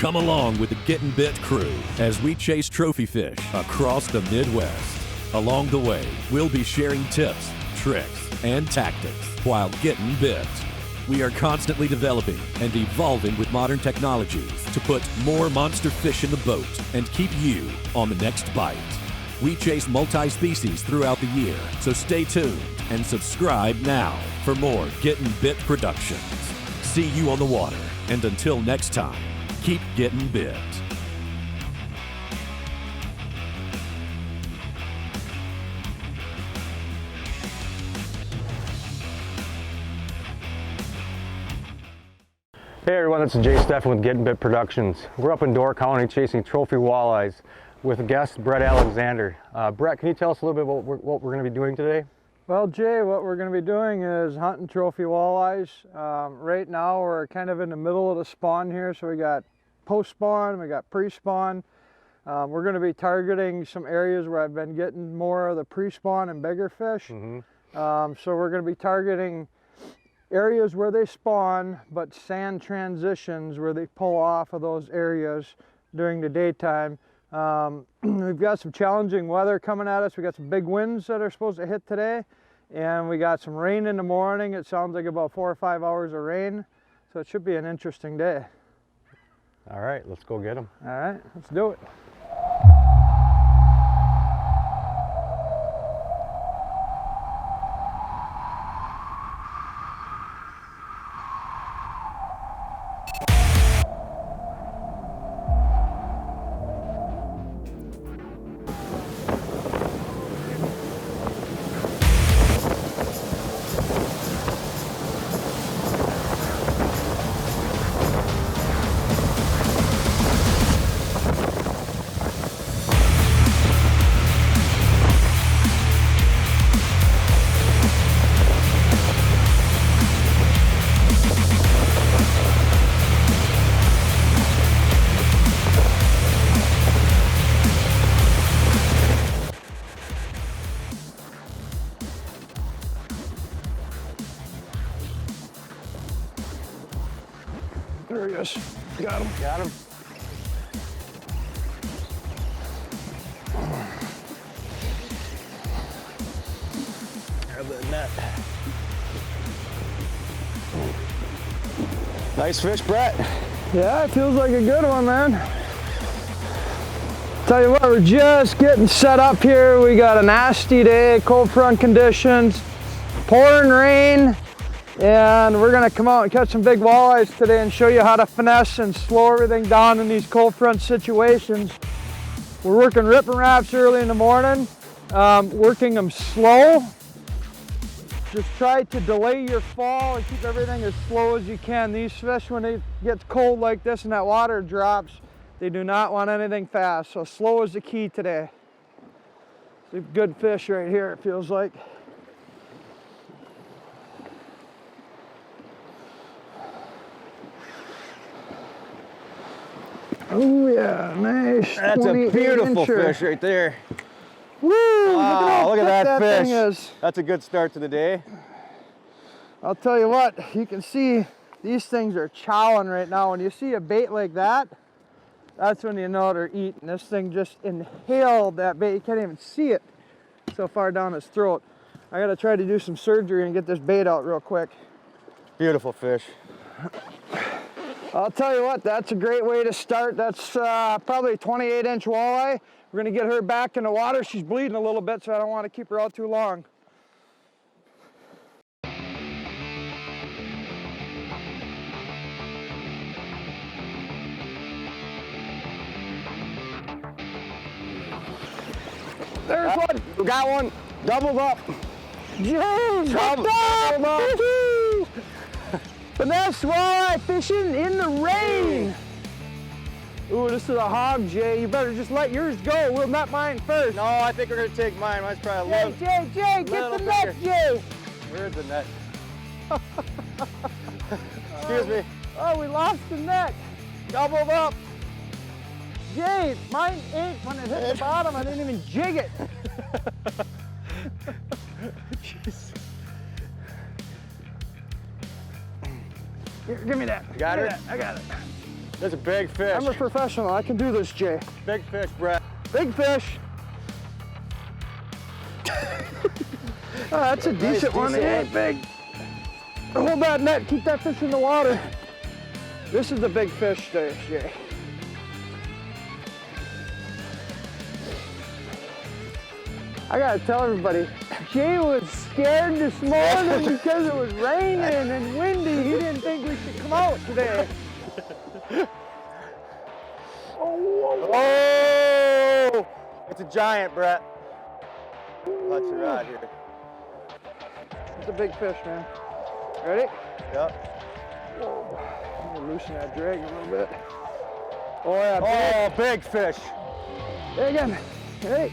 Come along with the Getting Bit crew as we chase trophy fish across the Midwest. Along the way, we'll be sharing tips, tricks, and tactics while getting bit. We are constantly developing and evolving with modern technologies to put more monster fish in the boat and keep you on the next bite. We chase multi-species throughout the year, so stay tuned and subscribe now for more Getting Bit productions. See you on the water, and until next time, keep getting bit. Hey everyone, this is Jay Steffen with Getting Bit Productions. We're up in Door County chasing trophy walleyes with guest Brett Alexander. Brett, can you tell us a little bit about what we're going to be doing today? Well, Jay, what we're going to be doing is hunting trophy walleyes. Right now we're kind of in the middle of the spawn here, so we got post-spawn, we got pre-spawn. We're going to be targeting some areas where I've been getting more of the pre-spawn and bigger fish. So we're going to be targeting areas where they spawn, but sand transitions where they pull off of those areas during the daytime. We've got some challenging weather coming at us. We got some big winds that are supposed to hit today, and we got some rain in the morning. It sounds like about 4 or 5 hours of rain, so it should be an interesting day. All right, let's go get them. All right, let's do it. There he is. Got him. Got him. Grab the net. Nice fish, Brett. Yeah, it feels like a good one, man. Tell you what, we're just getting set up here. We got a nasty day, cold front conditions, pouring rain. And we're gonna come out and catch some big walleyes today and show you how to finesse and slow everything down in these cold front situations. We're working rip and wraps early in the morning, working them slow. Just try to delay your fall and keep everything as slow as you can. These fish, when it gets cold like this and that water drops, they do not want anything fast. So slow is the key today. It's a good fish right here, it feels like. Oh yeah, nice. That's a beautiful fish right there. Woo! Wow, look at that fish. Thing is. That's a good start to the day. I'll tell you what, you can see these things are chowing right now. When you see a bait like that, that's when you know they're eating. This thing just inhaled that bait. You can't even see it so far down his throat. I gotta try to do some surgery and get this bait out real quick. Beautiful fish. I'll tell you what, that's a great way to start. That's probably a 28-inch walleye. We're gonna get her back in the water. She's bleeding a little bit, so I don't want to keep her out too long. There's one. We got one. Doubled up. Jeez, Doubled up. Finesse walleye fishing in the rain. Ooh, this is a hog, Jay. You better just let yours go. We'll net mine first. No, I think we're gonna take mine. Mine's probably a little. Jay, get the net, Jay. Where's the net? Excuse me. Oh, we lost the net. Doubled up. Jay, mine ain't. When it hit the bottom, I didn't even jig it. Jeez. Here, give me that. You got it? I got it. That's a big fish. I'm a professional. I can do this, Jay. Big fish, Brett. Big fish. Oh, that's a decent one. It ain't big. Hold that net. Keep that fish in the water. This is the big fish, Jay. I gotta tell everybody, Jay was scared this morning because it was raining and windy. He didn't think we should come out today. Oh! It's a giant, Brett. Let your rod here. It's a big fish, man. Ready? Yep. I'm gonna loosen that drag a little bit. Oh yeah, big fish. there again. Hey.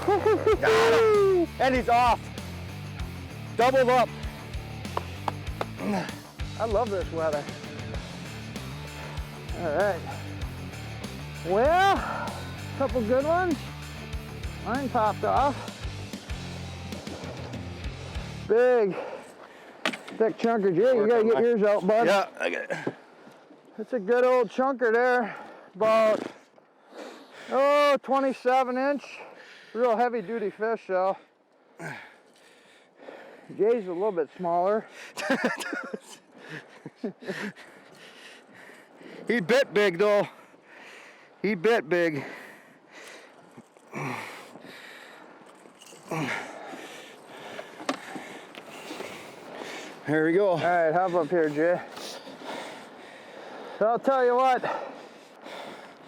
Got him. And he's off. Doubled up. I love this weather. All right. Well, a couple good ones. Mine popped off. Big, thick chunker. Jay, you gotta get yours out, bud. Yeah, I get it. It's a good old chunker there. About, 27-inch. Real heavy duty fish though. Jay's a little bit smaller. He bit big though. He bit big. Here we go. All right, hop up here, Jay. So I'll tell you what,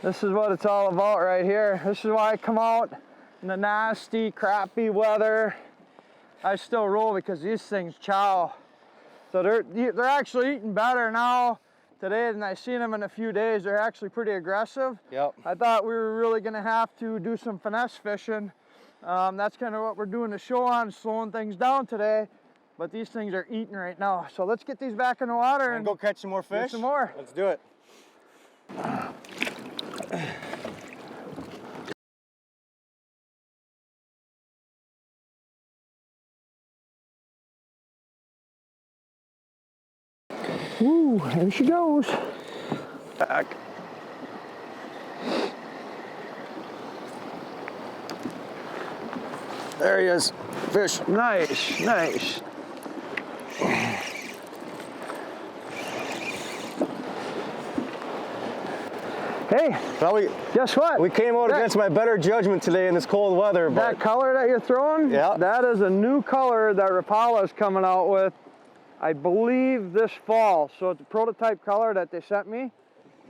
this is what it's all about right here. This is why I come out in the nasty, crappy weather. I still roll because these things chow. So they're actually eating better now today than I've seen them in a few days. They're actually pretty aggressive. Yep. I thought we were really gonna have to do some finesse fishing. That's kind of what we're doing the show on, slowing things down today. But these things are eating right now. So let's get these back in the water and go catch some more fish. Get some more. Let's do it. Ooh, there she goes. Back. There he is. Fish. Nice, nice. Hey, well, guess what? We came out against my better judgment today in this cold weather. That color that you're throwing, yeah, that is a new color that Rapala is coming out with, I believe this fall. So it's a prototype color that they sent me,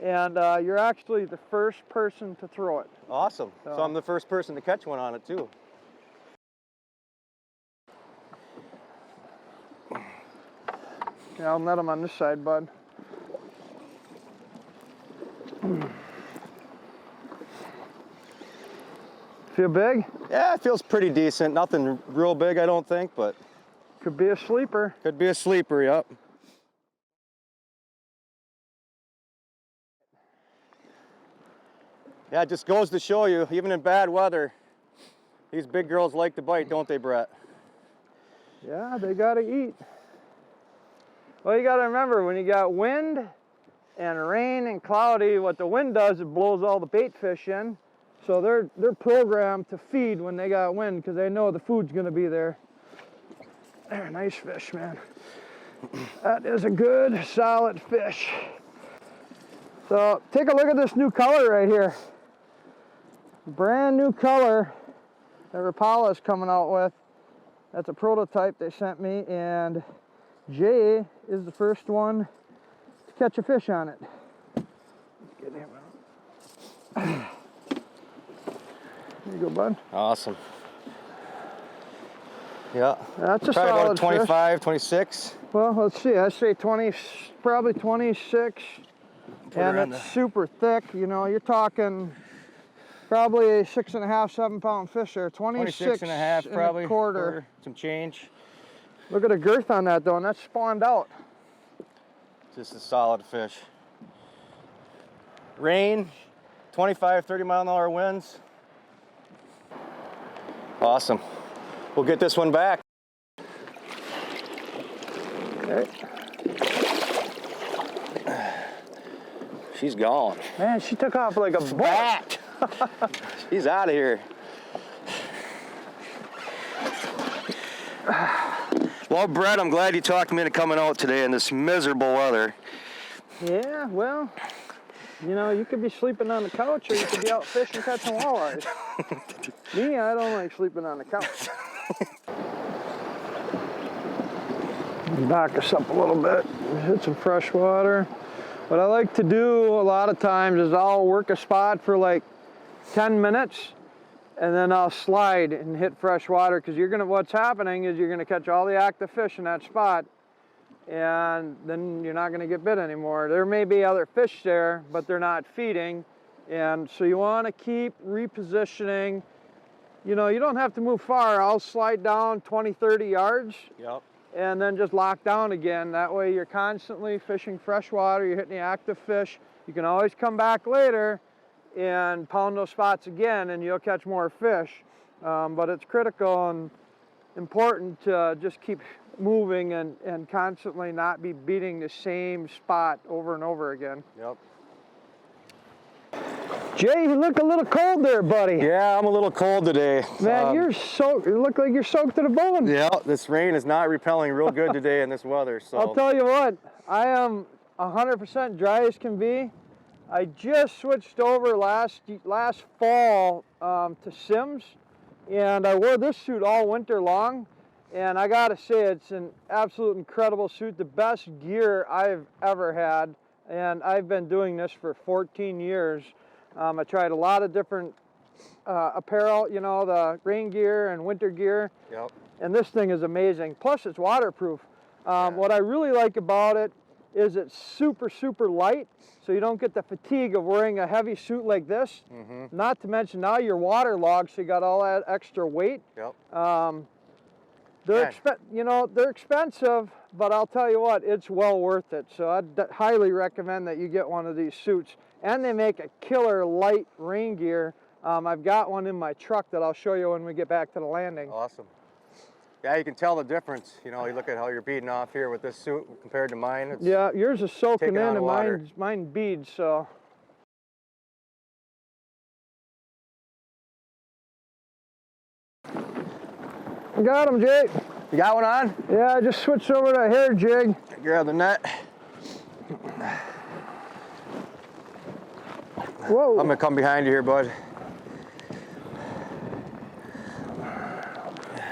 and you're actually the first person to throw it. Awesome. So I'm the first person to catch one on it too. Yeah, I'll net them on this side, bud. Feel big? Yeah, it feels pretty decent. Nothing real big, I don't think, but could be a sleeper. Could be a sleeper, yep. Yeah, it just goes to show you, even in bad weather, these big girls like to bite, don't they, Brett? Yeah, they gotta eat. Well, you gotta remember, when you got wind and rain and cloudy, what the wind does, it blows all the bait fish in. So they're programmed to feed when they got wind because they know the food's gonna be there. There, nice fish, man. That is a good, solid fish. So take a look at this new color right here. Brand new color that Rapala is coming out with. That's a prototype they sent me, and Jay is the first one to catch a fish on it. Let's get him out. There you go, bud. Awesome. Yeah. That's a probably solid about 25, fish. 26. Well, let's see. I say 20, probably 26. And it's super thick. You know, you're talking probably a 6.5, 7 pound fish there. 26 and a half, probably. A quarter. Some change. Look at the girth on that though, and that's spawned out. Just a solid fish. Rain, 25, 30 mile an hour winds. Awesome. We'll get this one back. Okay. She's gone. Man, she took off like a bat. She's out of here. Well, Brett, I'm glad you talked me into coming out today in this miserable weather. Yeah, well, you know, you could be sleeping on the couch or you could be out fishing catching walleyes. Me, I don't like sleeping on the couch. Back us up a little bit, hit some fresh water. What I like to do a lot of times is I'll work a spot for like 10 minutes and then I'll slide and hit fresh water, because what's happening is you're gonna catch all the active fish in that spot, and then you're not gonna get bit anymore. There may be other fish there, but they're not feeding, and so you wanna keep repositioning. You know, you don't have to move far. I'll slide down 20, 30 yards. Yep. And then just lock down again. That way you're constantly fishing fresh water, you're hitting the active fish. You can always come back later and pound those spots again and you'll catch more fish. But it's critical and important to just keep moving and constantly not be beating the same spot over and over again. Yep. Jay, you look a little cold there, buddy. Yeah, I'm a little cold today. Man, you're soaked. You look like you're soaked to the bone. Yeah, this rain is not repelling real good today in this weather. So I'll tell you what, I am 100% dry as can be. I just switched over last fall to Sims, and I wore this suit all winter long. And I gotta say, it's an absolute incredible suit, the best gear I've ever had. And I've been doing this for 14 years. I tried a lot of different apparel, you know, the rain gear and winter gear. Yep. And this thing is amazing. Plus, it's waterproof. What I really like about it is it's super, super light, so you don't get the fatigue of wearing a heavy suit like this. Mm-hmm. Not to mention now you're waterlogged, so you got all that extra weight. Yep. They're expensive, but I'll tell you what, it's well worth it. So I'd highly recommend that you get one of these suits. And they make a killer light rain gear. I've got one in my truck that I'll show you when we get back to the landing. Awesome. Yeah, you can tell the difference. You know, you look at how you're beating off here with this suit compared to mine. Yeah, yours is soaking in and mine beads, so. Got him, Jay. You got one on? Yeah, I just switched over to a hair jig. Grab the net. Whoa. I'm gonna come behind you here, bud.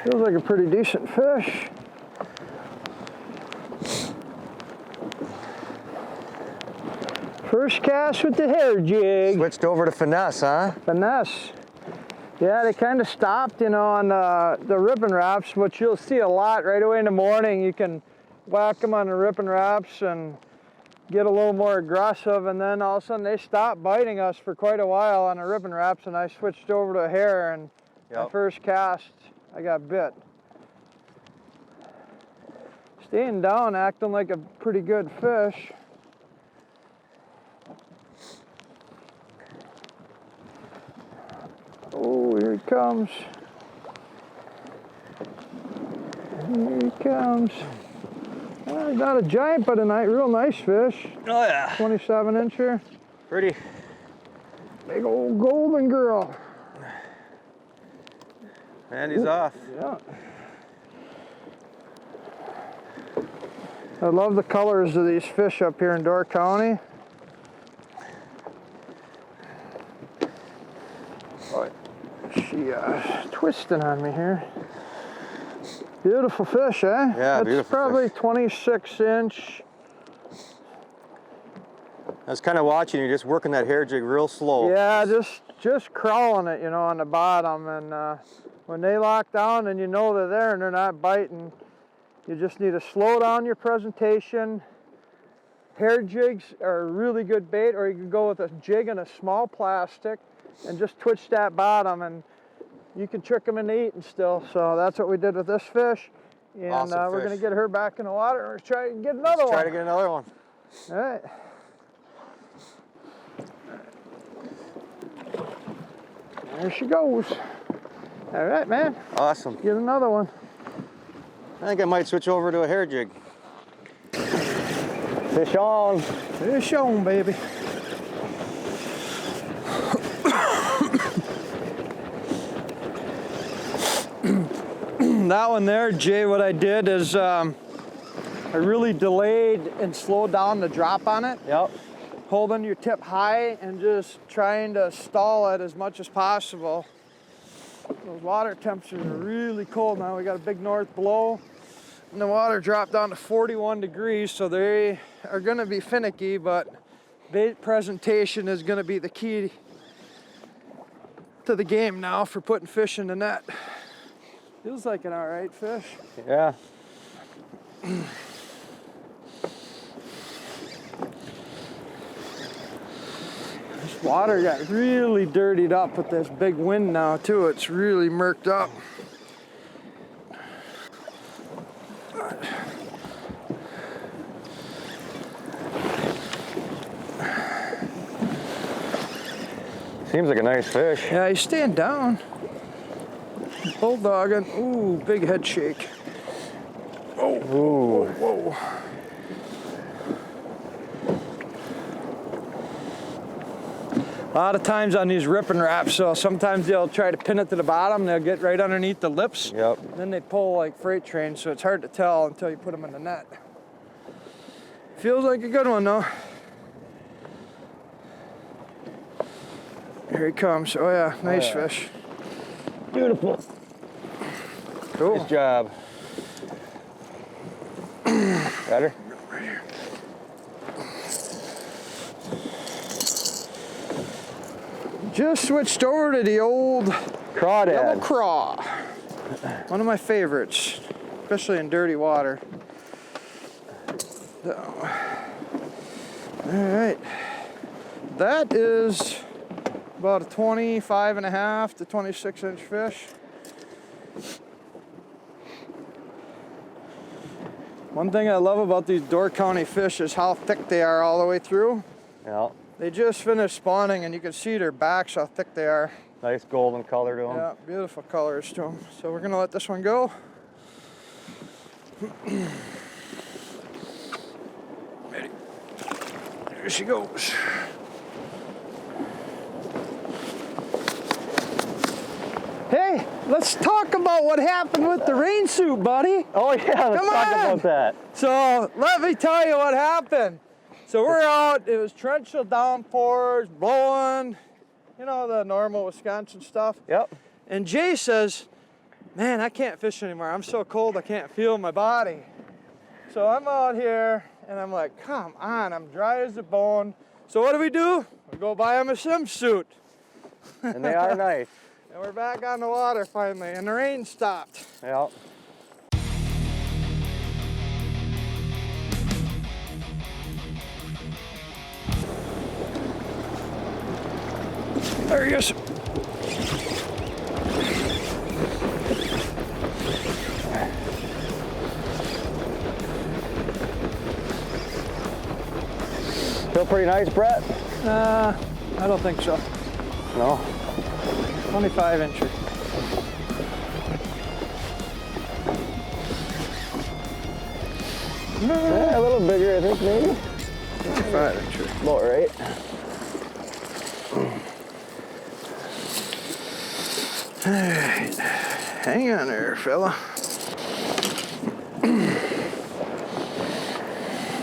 Feels like a pretty decent fish. First cast with the hair jig. Switched over to Finesse, huh? Finesse. Yeah, they kind of stopped, you know, on the ripping wraps, which you'll see a lot right away in the morning. You can whack them on the ripping wraps and get a little more aggressive, and then all of a sudden they stopped biting us for quite a while on the ripping wraps, and I switched over to a hair, and my first cast, I got bit. Staying down, acting like a pretty good fish. Oh, here he comes. Here he comes. Well, not a giant, but a real nice fish. Oh yeah. 27-incher. Pretty. Big old golden girl. And he's off. Yeah. I love the colors of these fish up here in Door County. Boy, she twisting on me here. Beautiful fish, eh? Yeah, That's beautiful probably fish. 26-inch. I was kind of watching you, just working that hair jig real slow. Yeah, just crawling it, you know, on the bottom. And when they lock down and you know they're there and they're not biting, you just need to slow down your presentation. Hair jigs are a really good bait, or you can go with a jig and a small plastic and just twitch that bottom, and you can trick them into eating still. So that's what we did with this fish. And Awesome we're fish. going to get her back in the water and let's try and get another one. Try to get another one. All right. There she goes. All right, man. Awesome. Get another one. I think I might switch over to a hair jig. Fish on. Fish on, baby. that one there, Jay, what I did is I really delayed and slowed down the drop on it. Yep. Holding your tip high and just trying to stall it as much as possible. Those water temperatures are really cold now. We got a big north blow and the water dropped down to 41 degrees, so they are going to be finicky, but bait presentation is going to be the key to the game now for putting fish in the net. Feels like an all right fish. Yeah. This water got really dirtied up with this big wind now too. It's really murked up. Seems like a nice fish. Yeah, he's staying down. Bulldogging. Ooh, big head shake. Oh, Ooh. whoa, whoa. A lot of times on these ripping wraps, so sometimes they'll try to pin it to the bottom, they'll get right underneath the lips. Yep. Then they pull like freight trains, so it's hard to tell until you put them in the net. Feels like a good one though. Here he comes. Oh yeah, nice fish. Beautiful. Cool. Nice job. Better? Just switched over to the old Crawdad. double craw. One of my favorites, especially in dirty water. So, all right. That is about a 25.5 to 26-inch fish. One thing I love about these Door County fish is how thick they are all the way through. Yeah. They just finished spawning and you can see their backs, how thick they are. Nice golden color to them. Yeah, beautiful colors to them. So we're gonna let this one go. Ready. There she goes. Hey, let's talk about what happened with the rain suit, buddy. Oh yeah, let's talk about that. So let me tell you what happened. So we're out, it was torrential downpours, blowing, you know, the normal Wisconsin stuff. Yep. And Jay says, man, I can't fish anymore. I'm so cold, I can't feel my body. So I'm out here and I'm like, come on, I'm dry as a bone. So what do? We go buy him a swimsuit. And they are nice. And we're back on the water finally, and the rain stopped. Yep. There he is. Feel pretty nice, Brett? I don't think so. No? 25-incher. Yeah, a little bigger, I think, maybe. 25-incher. About right. All right. Hang on there, fella.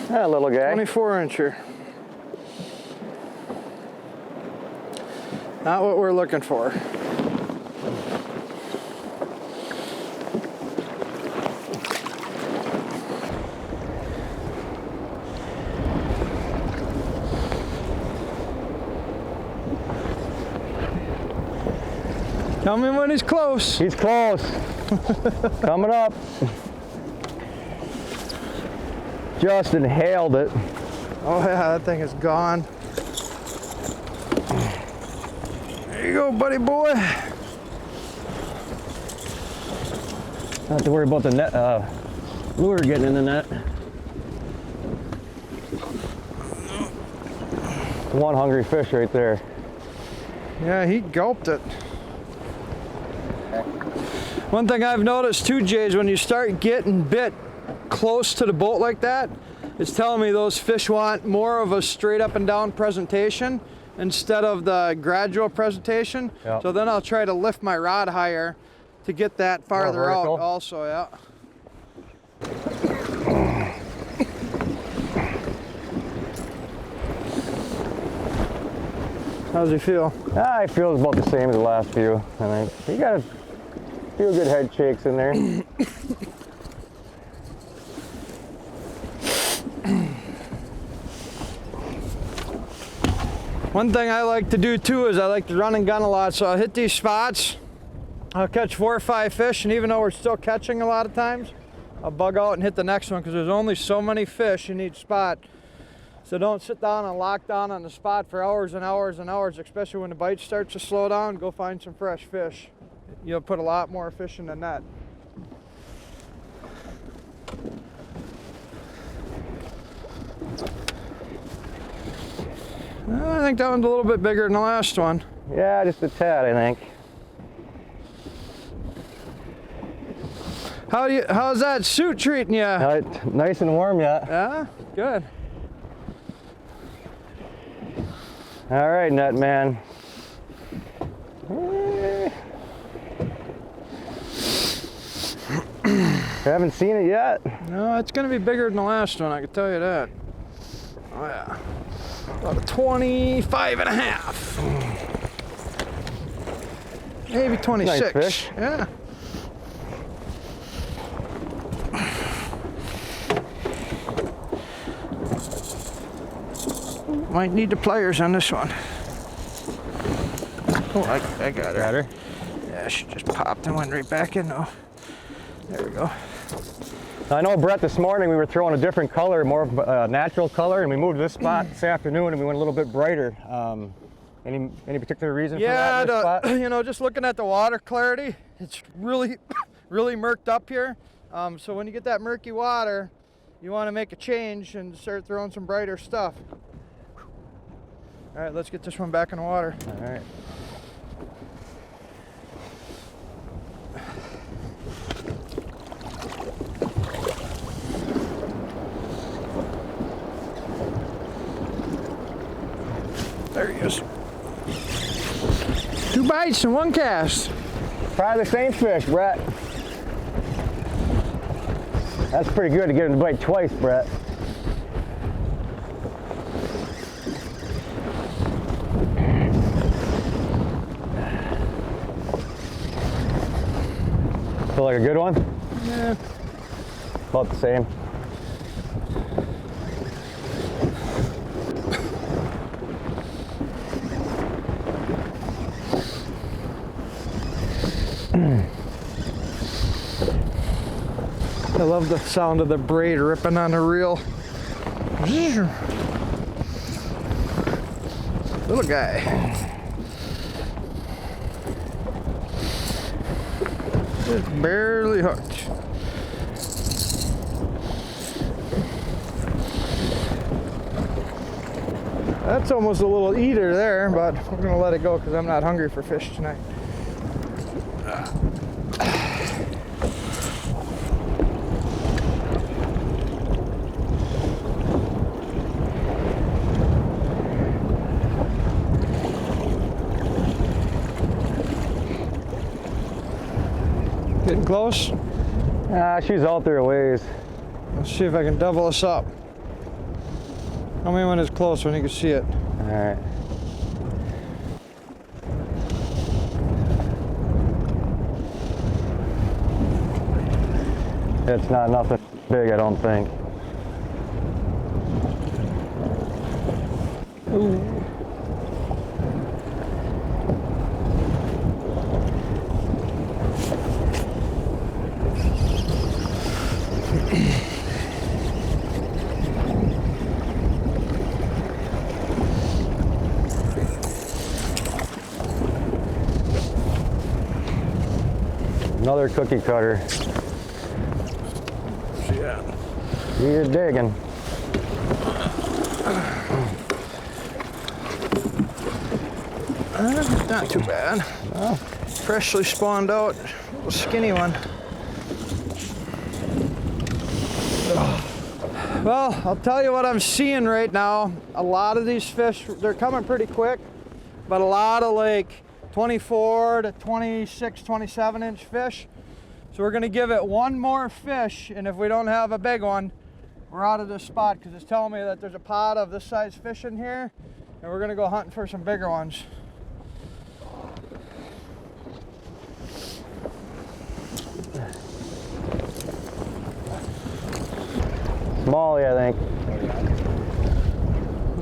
Yeah, little guy. 24-incher. Not what we're looking for. Tell me when he's close. He's close. Coming up. Just inhaled it. Oh yeah, that thing is gone. There you go, buddy boy. Not to worry about the net, lure getting in the net. One hungry fish right there. Yeah, he gulped it. One thing I've noticed too, Jay, is when you start getting bit close to the boat like that, it's telling me those fish want more of a straight up and down presentation instead of the gradual presentation. Yep. So then I'll try to lift my rod higher to get that farther out vertical. also, yeah. How's he feel? I feel about the same as the last few. I think you got a few good head shakes in there. One thing I like to do too is I like to run and gun a lot, so I'll hit these spots, I'll catch 4 or 5 fish, and even though we're still catching a lot of times, I'll bug out and hit the next one because there's only so many fish in each spot. So don't sit down and lock down on the spot for hours and hours and hours, especially when the bite starts to slow down. Go find some fresh fish. You'll put a lot more fish in the net. I think that one's a little bit bigger than the last one. Yeah, just a tad, I think. How's that suit treating you? Nice and warm yet. Yeah, good. All right, net man. Haven't seen it yet. No, it's gonna be bigger than the last one, I can tell you that. Oh yeah. About a 25 and a half. Maybe 26. Nice fish. Yeah. Might need the pliers on this one. Oh, I got her. Got her? Yeah, she just popped and went right back in though. There we go. I know, Brett, this morning we were throwing a different color, more of a natural color, and we moved to this spot this afternoon and we went a little bit brighter. Any particular reason for that in this spot? You know, just looking at the water clarity, it's really, really murked up here. So when you get that murky water, you want to make a change and start throwing some brighter stuff. All right, let's get this one back in the water. All right. There he is. 2 bites and 1 cast. Probably the same fish, Brett. That's pretty good to get him to bite twice, Brett. Feel like a good one? Yeah. About the same. I love the sound of the braid ripping on the reel. Little guy. Just barely hooked. That's almost a little eater there, but we're gonna let it go because I'm not hungry for fish tonight. Getting close? She's out there a ways. Let's see if I can double this up. Tell me when it's close, when you can see it. All right. It's not nothing big, I don't think. Ooh. Another cookie cutter. Yeah. You're digging. Not too bad. Oh. Freshly spawned out, little skinny one. Well, I'll tell you what I'm seeing right now. A lot of these fish, they're coming pretty quick, but a lot of like 24 to 26, 27 inch fish. So we're gonna give it one more fish, and if we don't have a big one, we're out of this spot, because it's telling me that there's a pod of this size fish in here, and we're gonna go hunting for some bigger ones. Smallie, I think.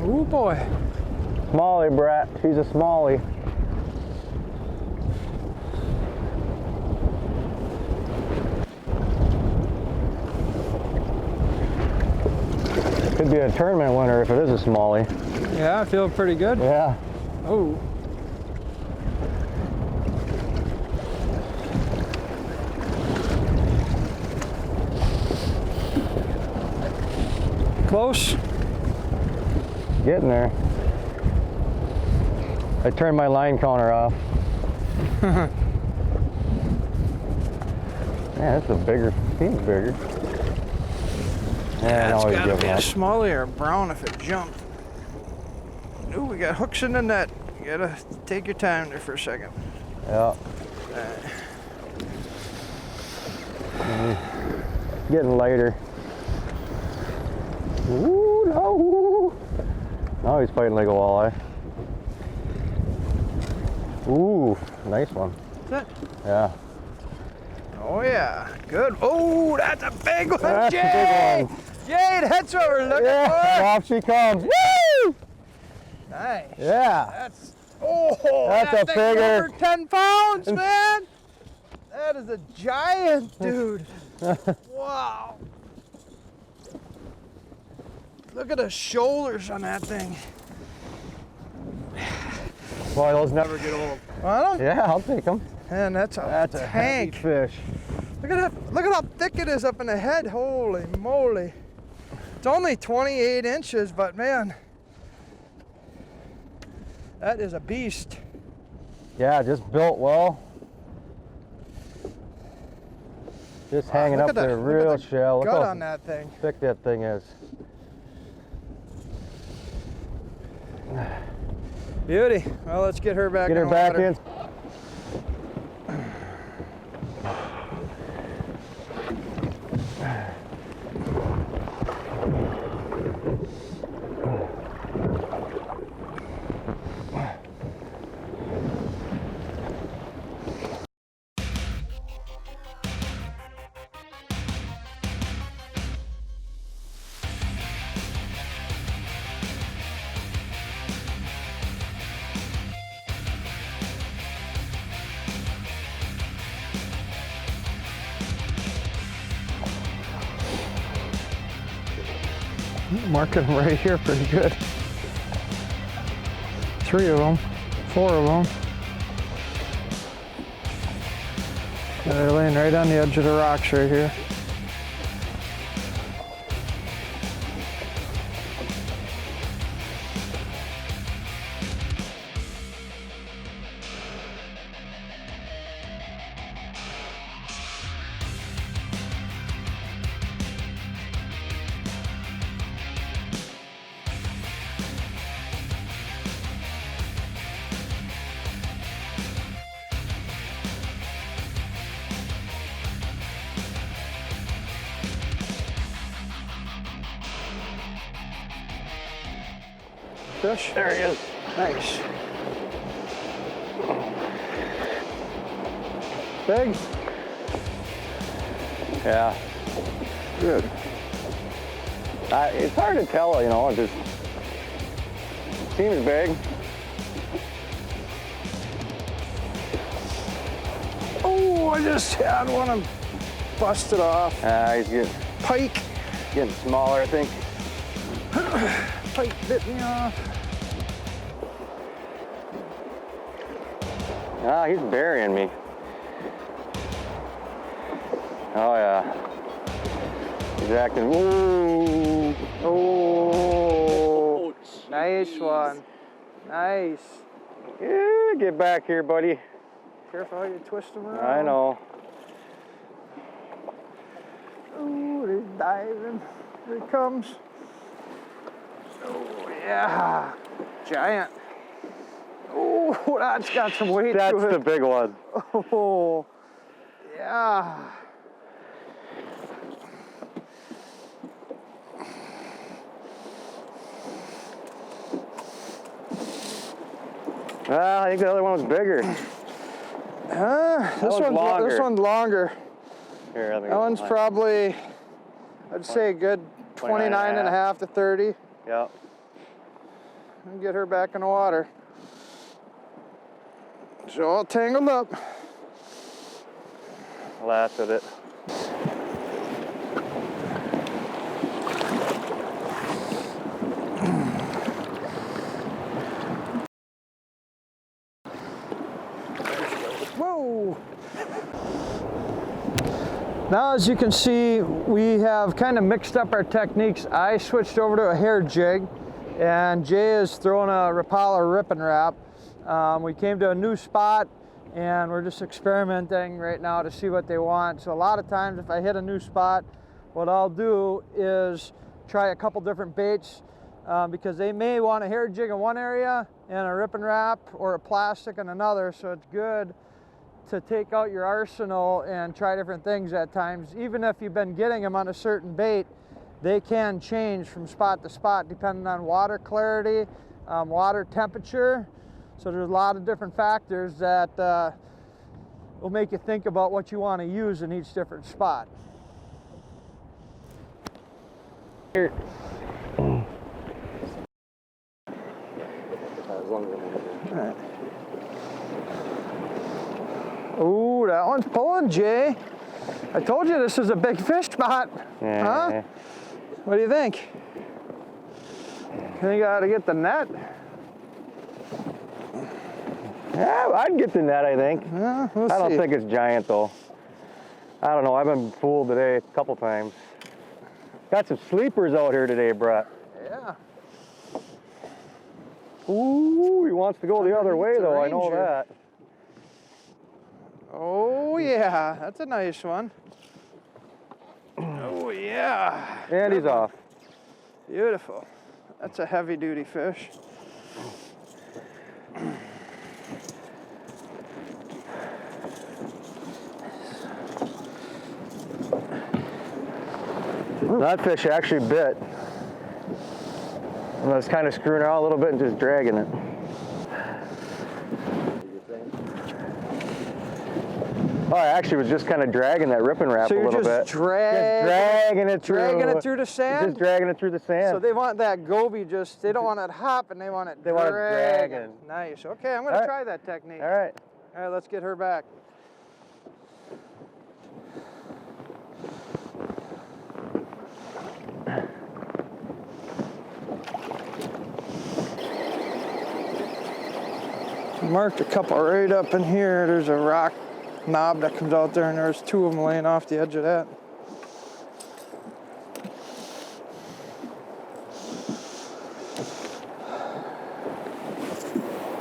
Oh boy. Smallie, Brett. She's a smallie. Could be a tournament winner if it is a smallie. Yeah, I feel pretty good. Yeah. Oh. Close. Getting there. I turned my line counter off. Man, that's a bigger, seems bigger. Yeah, it's gotta be a smallie or a brown if it jumped. Ooh, we got hooks in the net. You gotta take your time there for a second. Yeah. Getting lighter. Ooh, no. Now he's fighting like a walleye. Ooh, nice one. That's it. Yeah. Oh yeah, good. Oh, that's a big one, That's Jay! a big one. Jay, that's what we're looking Yeah, off she comes. Woo! for. Nice. Yeah. That's That's that a thing's bigger. over 10 pounds, man. That is a giant, dude. Wow. Look at the shoulders on that thing. Boy, those never get old. Well, Yeah, I'll take them. man, that's a heavy tank. fish. Look at that. Look at how thick it is up in the head. Holy moly. It's only 28 inches, but man, that is a beast. Yeah, just built well. Just hanging Look up at the- there look real at the shallow. Look gut how on that thing. thick that thing is. Beauty. Well, let's get her back Get in her the back water. in. Marking them right here pretty good. 3 of them, 4 of them. They're laying right on the edge of the rocks right here. Fish? There he is. Nice. Big? Yeah. Good. It's hard to tell, you know. It just seems big. Oh, I just had one and busted off. He's Pike. getting smaller, I think. Pike bit me off. He's burying me. Oh yeah. He's acting. Ooh. Oh, nice one. Nice. Yeah, get back here, buddy. Careful how you twist them around. I know. Oh, he's diving. Here he comes. Oh, yeah. Giant. Oh, that's got some weight That's to it. the big one. Oh, yeah. I think the other one was bigger. This one's longer. Here, let me That one's probably, I'd say a good 29 and a half to 30. Yep. And get her back in the water. She's all tangled up. Lasted it. Whoa! Now, as you can see, we have kind of mixed up our techniques. I switched over to a hair jig, and Jay is throwing a Rapala rip and wrap. We came to a new spot, and we're just experimenting right now to see what they want. So a lot of times, if I hit a new spot, what I'll do is try a couple different baits, because they may want a hair jig in one area and a rip and wrap or a plastic in another. So it's good to take out your arsenal and try different things at times. Even if you've been getting them on a certain bait, they can change from spot to spot depending on water clarity, water temperature. So there's a lot of different factors that will make you think about what you want to use in each different spot. Here. Right. Ooh, that one's pulling, Jay. I told you this is a big fish spot. Yeah. Huh? What do you think? You gotta get the net. Yeah, I'd get the net, I think. We'll I don't see. think it's giant, though. I don't know. I've been fooled today a couple times. Got some sleepers out here today, Brett. Yeah. Ooh, he wants to go the other way, It's a though. I know Ranger. that. Oh yeah, that's a nice one. Oh yeah. And he's off. Beautiful. That's a heavy duty fish. That fish actually bit. I was kind of screwing around a little bit and just dragging it. Oh, I actually was just kind of dragging that rip and wrap So a you're little just bit. Just dragging it through the sand? Just dragging it through the sand. So they want that goby they don't want it hopping, they want it They want it dragging. Nice. Okay, I'm gonna try that technique. All right. All right, let's get her back. Marked a couple right up in here. There's a rock knob that comes out there, and there's two of them laying off the edge of that.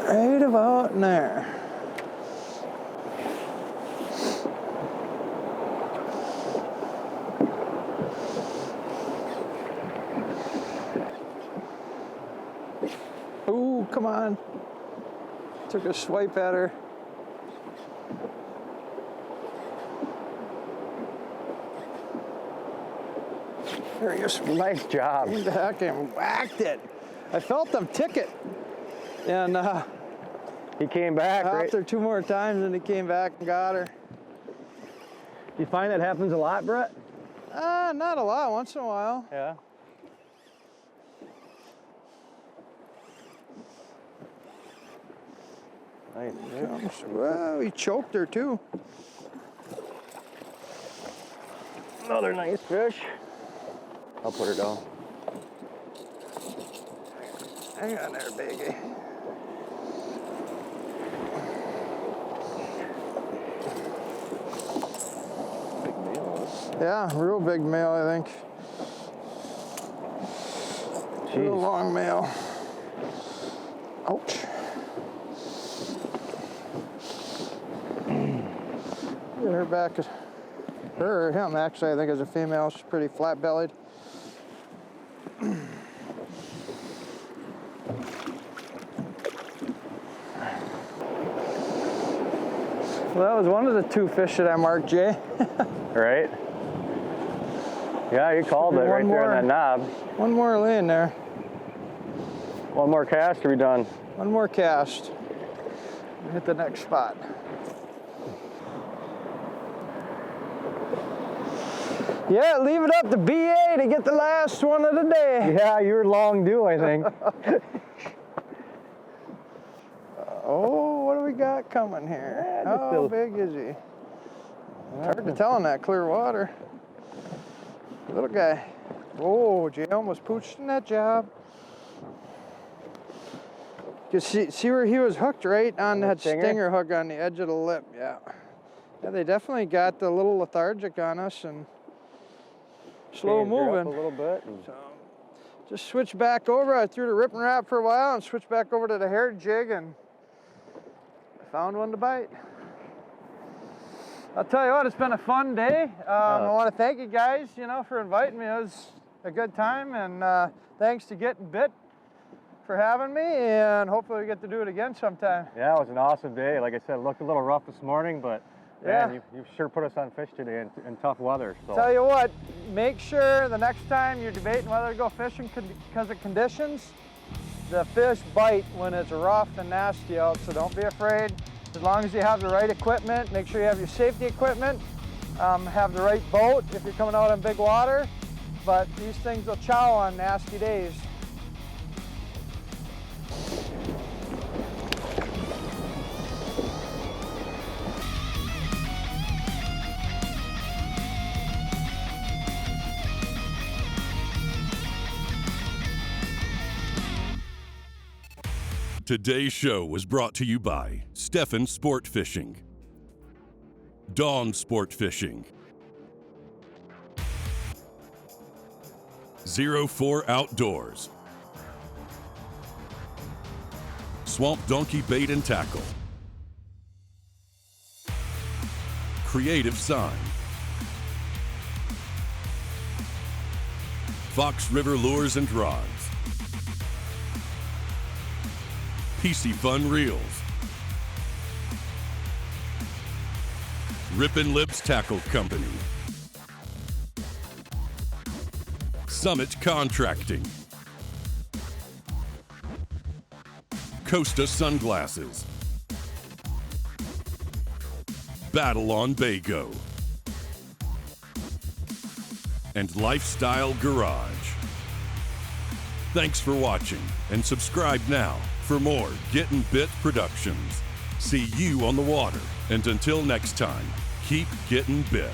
Right about in there. Ooh, come on. Took a swipe at her. There he is. Nice job. Came back and whacked it. I felt them ticket. And He came back, right? after two more times, and he came back and got her. You find that happens a lot, Brett? Not a lot, once in a while. Yeah. Nice. Well, he choked her too. Another nice fish. I'll put her down. Hang on there, baby. Yeah, real big male, I think. Real long male. Ouch. Get her back. Her or him, actually, I think is a female. She's pretty flat-bellied. Well, that was one of the 2 fish that I marked, Jay. Right? Yeah, you called it right there on that knob. One more laying there. One more cast, are we done? One more cast. Hit the next spot. Yeah, leave it up to BA to get the last one of the day. Yeah, you're long due, I think. Oh, what do we got coming here? Yeah, How big is he? It's hard to tell in that clear water. Little guy. Oh, Jay almost pooched in that job. You see where he was hooked, right on that stinger hook on the edge of the lip. Yeah. Yeah, they definitely got a little lethargic on us and slow moving. A little bit. So just switch back over. I threw the rip and wrap for a while and switched back over to the hair jig and found one to bite. I'll tell you what, it's been a fun day. I want to thank you guys, for inviting me. It was a good time, and thanks to Getting Bit for having me, and hopefully we get to do it again sometime. Yeah, it was an awesome day. Like I said, it looked a little rough this morning, but man, you sure put us on fish today in tough weather. So. Tell you what, make sure the next time you're debating whether to go fishing because of conditions, the fish bite when it's rough and nasty out, so don't be afraid. As long as you have the right equipment, make sure you have your safety equipment, have the right boat if you're coming out on big water, but these things will chow on nasty days. Today's show was brought to you by Stefan Sport Fishing, Dawn Sport Fishing, 04 Outdoors, Swamp Donkey Bait and Tackle, Creative Sign, Fox River Lures and Rods, PC Fun Reels, Rippin' Lips Tackle Company, Summit Contracting, Costa Sunglasses, Battle on Bago, and Lifestyle Garage. Thanks for watching, and subscribe now for more Getting Bit Productions. See you on the water, and until next time, keep getting bit.